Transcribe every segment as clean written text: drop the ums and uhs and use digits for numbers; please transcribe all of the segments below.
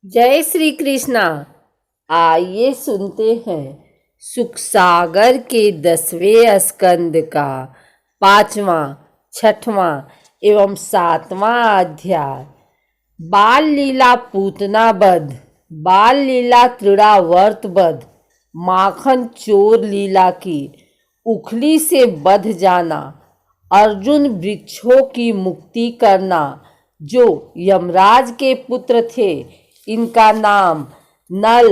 जय श्री कृष्णा। आइए सुनते हैं सुख सागर के 10वें स्कंद का 5वां, 6वां एवं 7वां अध्याय। बाल लीला पूतना बध, बाल लीला तृणावर्त बध, माखन चोर लीला की उखली से बध जाना, अर्जुन वृक्षों की मुक्ति करना। जो यमराज के पुत्र थे, इनका नाम नल,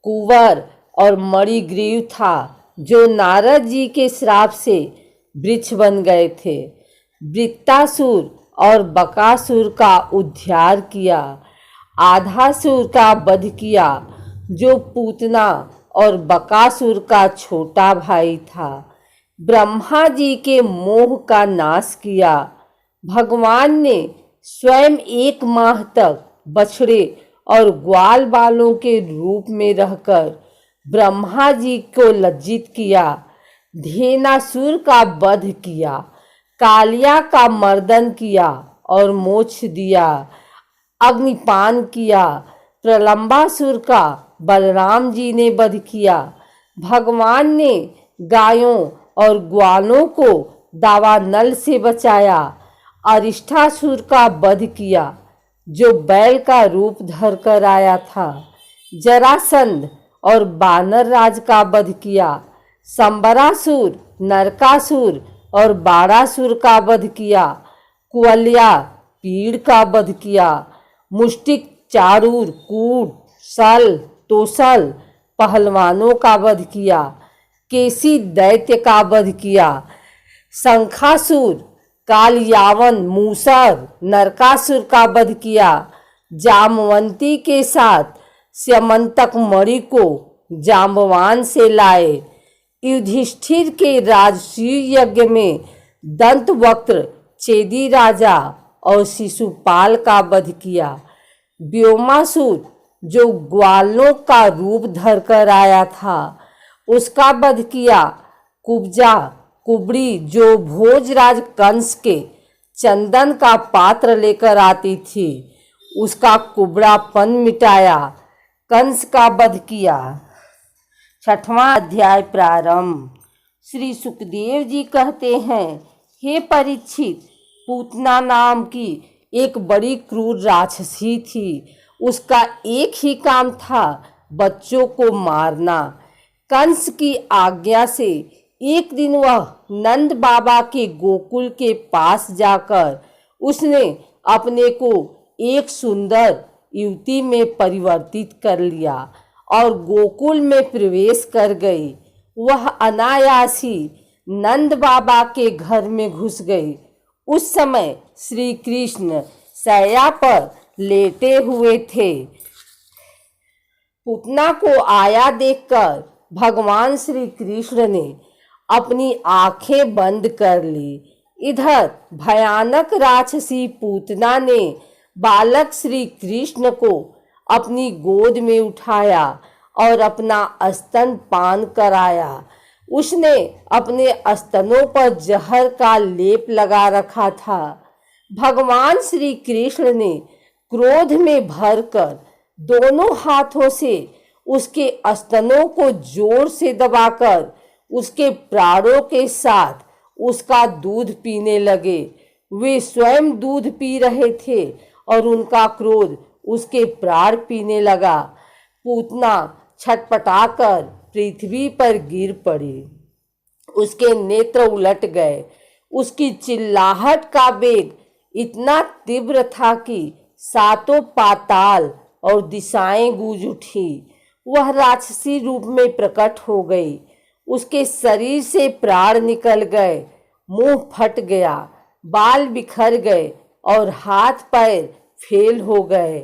कुंवर और मणिग्रीव था, जो नारद जी के श्राप से वृक्ष बन गए थे। वृत्तासुर और बकासुर का उद्धार किया, आधासुर का वध किया, जो पूतना और बकासुर का छोटा भाई था। ब्रह्मा जी के मोह का नाश किया। भगवान ने स्वयं 1 माह तक बछड़े और ग्वाल बालों के रूप में रहकर ब्रह्मा जी को लज्जित किया। धेनासुर का वध किया, कालिया का मर्दन किया और मोक्ष दिया। अग्निपान किया। प्रलंबासुर का बलराम जी ने वध किया। भगवान ने गायों और ग्वालों को दावानल से बचाया। अरिष्ठासुर का वध किया, जो बैल का रूप धरकर आया था। जरासंध और बानर राज का वध किया। संबरासुर, नरकासुर और बाणासुर का वध किया। कुवल्या पीड़ का वध किया। मुष्टिक, चारूर, कूट, सल, तोसल पहलवानों का वध किया। केसी दैत्य का वध किया। शंखासुर, कालयावन, मूसर, नरकासुर का वध किया। जामवंती के साथ स्यमंतक मणि को जाम्बवान से लाए। युधिष्ठिर के राजसूय यज्ञ में दंतवक्त्र, चेदी राजा और शिशुपाल का वध किया। व्योमासुर, जो ग्वालों का रूप धरकर आया था, उसका वध किया। कुब्जा, कुबड़ी, जो भोजराज कंस के चंदन का पात्र लेकर आती थी, उसका कुबड़ापन मिटाया। कंस का वध किया। 6वां अध्याय प्रारंभ। श्री सुखदेव जी कहते हैं, हे परीक्षित, पूतना नाम की एक बड़ी क्रूर राक्षसी थी। उसका एक ही काम था, बच्चों को मारना। कंस की आज्ञा से एक दिन वह नंद बाबा के गोकुल के पास जाकर उसने अपने को एक सुंदर युवती में परिवर्तित कर लिया और गोकुल में प्रवेश कर गई। वह अनायास ही नंद बाबा के घर में घुस गई। उस समय श्री कृष्ण शैया पर लेटे हुए थे। पूतना को आया देखकर भगवान श्री कृष्ण ने अपनी आंखें बंद कर ली। इधर भयानक राक्षसी पूतना ने बालक श्री कृष्ण को अपनी गोद में उठाया और अपना स्तन पान कराया। उसने अपने स्तनों पर जहर का लेप लगा रखा था। भगवान श्री कृष्ण ने क्रोध में भरकर दोनों हाथों से उसके स्तनों को जोर से दबाकर उसके प्राणों के साथ उसका दूध पीने लगे। वे स्वयं दूध पी रहे थे और उनका क्रोध उसके प्राण पीने लगा। पूतना छटपटाकर पृथ्वी पर गिर पड़ी। उसके नेत्र उलट गए। उसकी चिल्लाहट का वेग इतना तीव्र था कि सातों पाताल और दिशाएं गूंज उठी। वह राक्षसी रूप में प्रकट हो गई। उसके शरीर से प्राण निकल गए, मुंह फट गया, बाल बिखर गए और हाथ पैर फेल हो गए।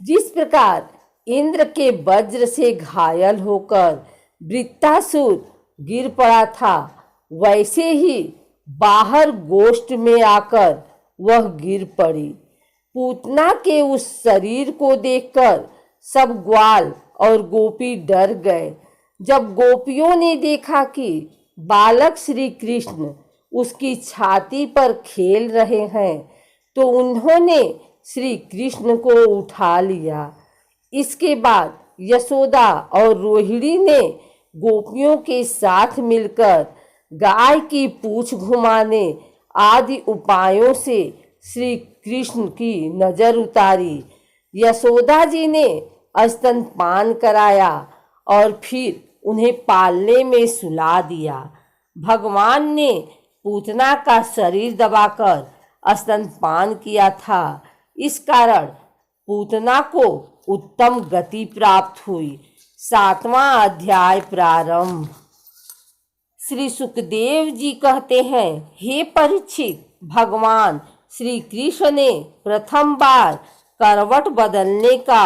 जिस प्रकार इंद्र के वज्र से घायल होकर वृत्तासुर गिर पड़ा था, वैसे ही बाहर गोष्ठ में आकर वह गिर पड़ी। पूतना के उस शरीर को देखकर सब ग्वाल और गोपी डर गए। जब गोपियों ने देखा कि बालक श्री कृष्ण उसकी छाती पर खेल रहे हैं, तो उन्होंने श्री कृष्ण को उठा लिया। इसके बाद यशोदा और रोहिणी ने गोपियों के साथ मिलकर गाय की पूंछ घुमाने आदि उपायों से श्री कृष्ण की नजर उतारी। यशोदा जी ने स्तनपान कराया और फिर उन्हें पालने में सुला दिया। भगवान ने पूतना का शरीर दबाकर स्तनपान किया था। इस कारण पूतना को उत्तम गति प्राप्त हुई। 7वां अध्याय प्रारंभ। श्री सुखदेव जी कहते हैं, हे परीक्षित, भगवान श्री कृष्ण ने प्रथम बार करवट बदलने का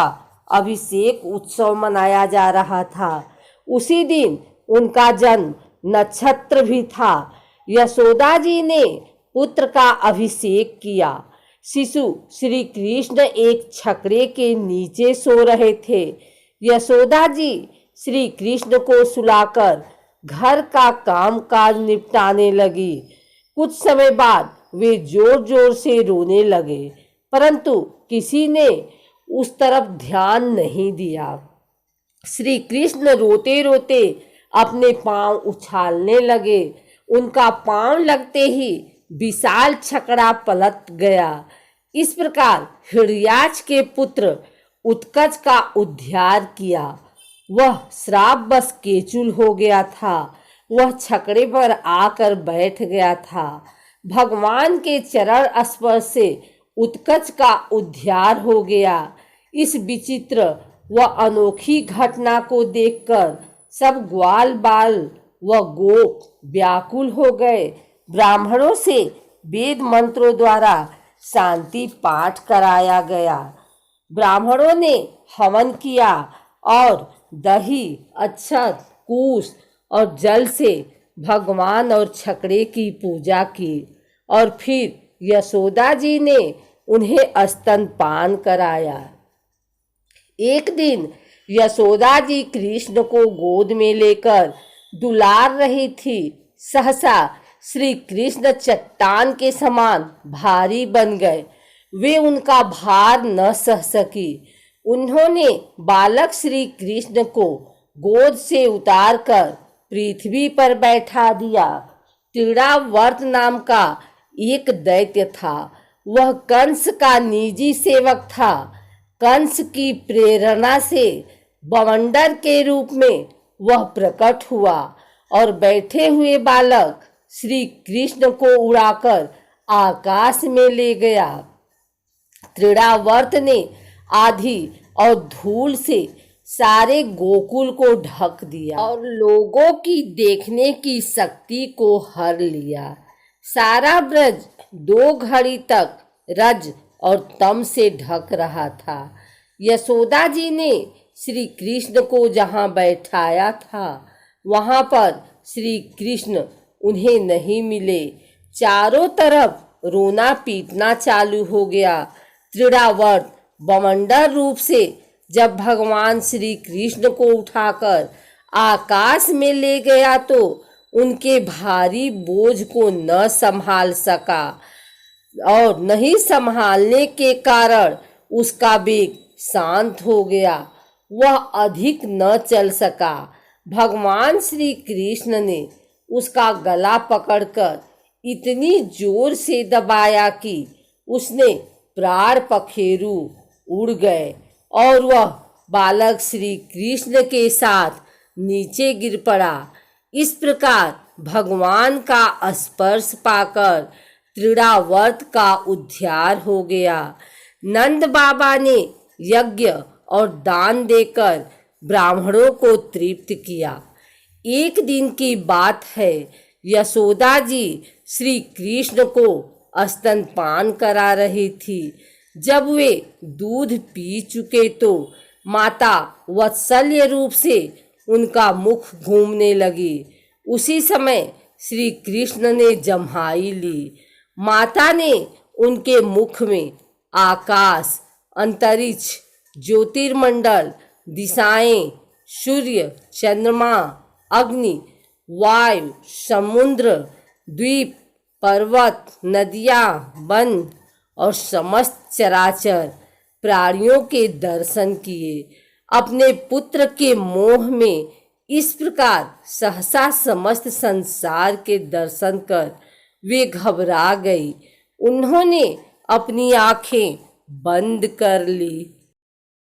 अभिषेक उत्सव मनाया जा रहा था। उसी दिन उनका जन्म नक्षत्र भी था। यशोदा जी ने पुत्र का अभिषेक किया। शिशु श्री कृष्ण एक छकड़े के नीचे सो रहे थे। यशोदा जी श्री कृष्ण को सुलाकर घर का काम काज निपटाने लगी। कुछ समय बाद वे जोर जोर से रोने लगे, परंतु किसी ने उस तरफ ध्यान नहीं दिया। श्री कृष्ण रोते रोते अपने पांव उछालने लगे। उनका पांव लगते ही विशाल छकड़ा पलट गया। इस प्रकार हिरण्याक्ष के पुत्र उत्कच का उद्धार किया। वह श्रापवश केचुल हो गया था। वह छकड़े पर आकर बैठ गया था। भगवान के चरण स्पर्श से उत्कच का उद्धार हो गया। इस विचित्र व अनोखी घटना को देखकर सब ग्वाल बाल व गोप व्याकुल हो गए। ब्राह्मणों से वेद मंत्रों द्वारा शांति पाठ कराया गया। ब्राह्मणों ने हवन किया और दही, अक्षत, कुश और जल से भगवान और छकड़े की पूजा की और फिर यशोदा जी ने उन्हें स्तनपान कराया। एक दिन यशोदा जी कृष्ण को गोद में लेकर दुलार रही थी। सहसा श्री कृष्ण चट्टान के समान भारी बन गए। वे उनका भार न सह सकी। उन्होंने बालक श्री कृष्ण को गोद से उतारकर पृथ्वी पर बैठा दिया। त्रिरावर्त नाम का एक दैत्य था। वह कंस का निजी सेवक था। कंस की प्रेरणा से बवंडर के रूप में वह प्रकट हुआ और बैठे हुए बालक श्री कृष्ण को उड़ाकर आकाश में ले गया। त्रिरावर्त ने आधी और धूल से सारे गोकुल को ढक दिया और लोगों की देखने की शक्ति को हर लिया। सारा ब्रज 2 घड़ी तक रज और तम से ढक रहा था। यशोदा जी ने श्री कृष्ण को जहाँ बैठाया था वहाँ पर श्री कृष्ण उन्हें नहीं मिले। चारों तरफ रोना पीटना चालू हो गया। त्रिरावर्त बवंडर रूप से जब भगवान श्री कृष्ण को उठाकर आकाश में ले गया तो उनके भारी बोझ को न संभाल सका और नहीं संभालने के कारण उसका वेग शांत हो गया। वह अधिक न चल सका। भगवान श्री कृष्ण ने उसका गला पकड़कर इतनी जोर से दबाया कि उसने प्राण पखेरु उड़ गए और वह बालक श्री कृष्ण के साथ नीचे गिर पड़ा। इस प्रकार भगवान का स्पर्श पाकर त्रिरावर्त का उद्धार हो गया। नंद बाबा ने यज्ञ और दान देकर ब्राह्मणों को तृप्त किया। एक दिन की बात है, यशोदा जी श्री कृष्ण को स्तनपान करा रही थी। जब वे दूध पी चुके तो माता वात्सल्य रूप से उनका मुख घूमने लगी। उसी समय श्री कृष्ण ने जम्हाई ली। माता ने उनके मुख में आकाश, अंतरिक्ष, ज्योतिर्मंडल, दिशाएं, सूर्य, चंद्रमा, अग्नि, वायु, समुद्र, द्वीप, पर्वत, नदियाँ, वन और समस्त चराचर प्राणियों के दर्शन किए। अपने पुत्र के मोह में इस प्रकार सहसा समस्त संसार के दर्शन कर वे घबरा गई। उन्होंने अपनी आंखें बंद कर ली।